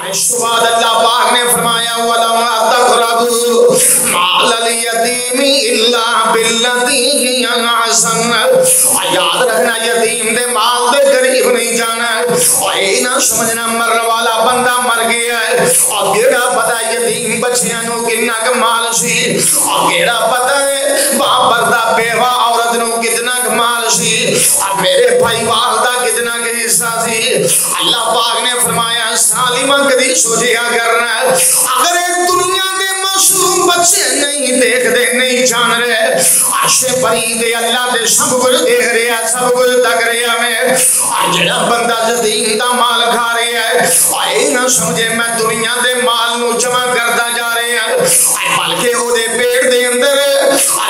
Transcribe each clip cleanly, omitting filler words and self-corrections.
اس کے بعد اللہ پاک نے فرمایا وَلَا تَقْرَبُوا مَالَ الْيَتِيمِ إِلَّا بِالَّتِي هِيَ أَحْسَنُ. یاد رکھنا یتیم دے مال دے قریب نہیں جانا. اور یہ نہ سمجھنا مرنے والا بندہ مر گیا ہے اور کیڑا پتا یتیم بچیاں نو کتنا کمال سی, اور کیڑا پتا ہے باپ پردہ بیوہ عورت نو کتنا کمال سی, اور میرے بھائی والدہ کتنا کہ حصہ سی. اللہ پاک نے فرمایا سالمہ کدی سوچیا کرنا اگر ایک دنیا دے معصوم بچے نہیں دیکھ دے نہیں جان رہے عرشے پری دے اللہ دے سب کچھ دیکھ رہا سب کچھ تک رہا میں, اور جڑا بندہ یتیم دا مال کھا رہا ہے اور یہ نہ سمجھے میں دنیا دے مال نو جمع کرتا جا رہا ہے بلکہ وہ دے پیٹ دے اندر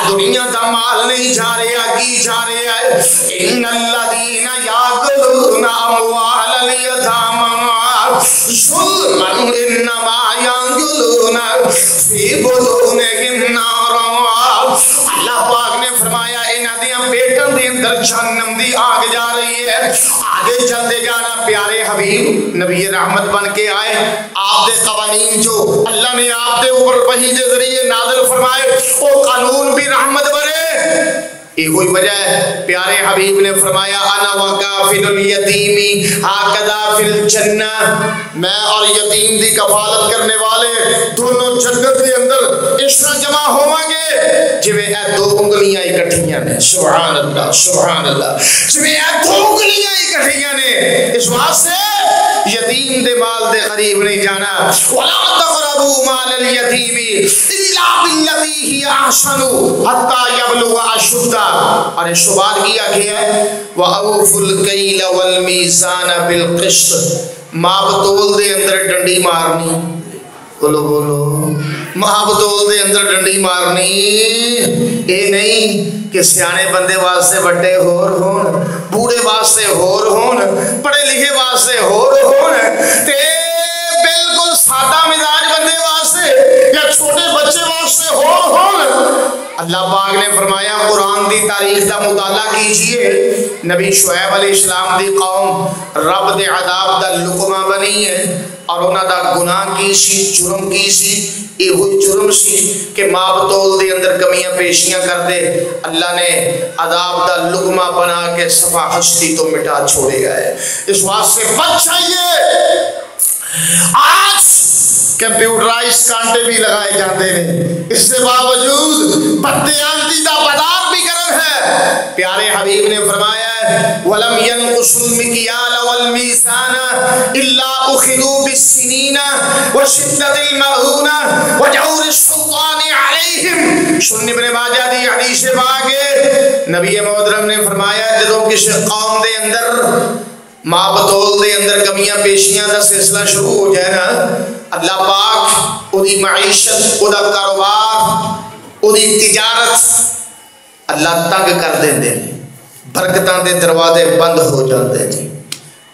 دنیا دا مال نہیں جا رہا کی جا رہا ہے. ان الذین یاکلون اموال الیتامی ظلما انما یاکلون فی بطونہم نارا. اللہ پاک نے فرمایا انہاں دیاں پیٹاں دے اندر جہنم دی آگ جا رہی ہے. آگے چلتے جانا پیارے حبیب نبی رحمت بن کے آئے, آپ دے قوانین جو اللہ نے آپ دے اوپر وحی دے ذریعے نازل فرمائے وہ قانون بھی رحمت بنے. یہ کوئی وجہ ہے پیارے حبیب نے فرمایا انا وکافل الیتیمی ہاکذا فی الجنہ, میں اور یتیم دی کفالت کرنے والے دونوں جنت کے اندر اس طرح جمع ہویں گے جویں اے دو انگلیاں اکٹھیاں نے. سبحان اللہ سبحان اللہ, جویں اے دو انگلیاں اکٹھیاں نے. اس واسطے یتیم دے مال دے قریب نہیں جانا. ولا تقربوا مال الیتیم الا بالتی ہی احسن حتی یبلغ اشدہ. اور اس کے بعد کیا ہے وَأَوْفُوا الْكَيْلَ وَالْمِيزَانَ بِالْقِسْطِ, مابتول دے اندر ڈنڈی مارنی. بولو بولو, مابتول دے اندر ڈنڈی مارنی. یہ نہیں کہ سیانے بندے واسطے بڑے ہور ہون, بوڑھے واسطے ہور ہون, پڑھے لکھے واسطے ہور ہون, تے بالکل سادہ مزاج بندے واسطے یا چھوٹے بچے واسطے ہور ہون. اللہ پاک نے فرمایا قرآن دی تاریخ دا مطالعہ کیجئے. نبی شعیب علیہ السلام دی قوم رب دے عذاب دا لقمہ بنی ہے اور انہاں دا گناہ کی سی, جرم کی سی. یہ ہوئی جرم سی کہ مابتول دے اندر کمیاں پیشیاں کر دے. اللہ نے عذاب دا لقمہ بنا کے صفا ہستی تو مٹا چھوڑے گئے. اس واسطے بچ جائیے. آج کمپیوٹرائز کانٹے بھی لگائے جاتے ہیں, اس کے باوجود بددیانتی دا بازار بھی گرم ہے. پیارے حبیب نے فرمایا وَلَمْ يَنْقُصُوا الْمِكْيَالَ وَالْمِيزَانَ إِلَّا أُخِذُوا بِالسِّنِينَ وَشِدَّةِ الْمَعُونَ وَجَوْرِ السُّلْطَانِ عَلَيْهِمْ. سنن ابن ماجہ دی حدیث پاک ہے, نبی محترم نے فرمایا جدوں کسی قوم دے اندر مابتول دے اندر کمیاں پیشیاں دا سلسلہ شروع ہو جائے نا, اللہ پاک او دی معیشت, او دا کاروبار, او دی تجارت اللہ تنگ کر دیں دے, برکتاں دے دروازے بند ہو جاندے ہیں,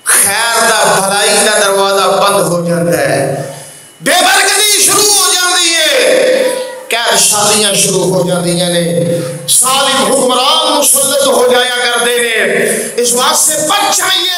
خیر دا بھلائی دا دروازہ بند ہو جاتا ہے, بے برکتی شروع ہو جاندی ہے, قید شادیاں شروع ہو جاندی ہیں, ظالم حکمران مسلط ہو جایا کر دے. اس واسطے بچ جائیے.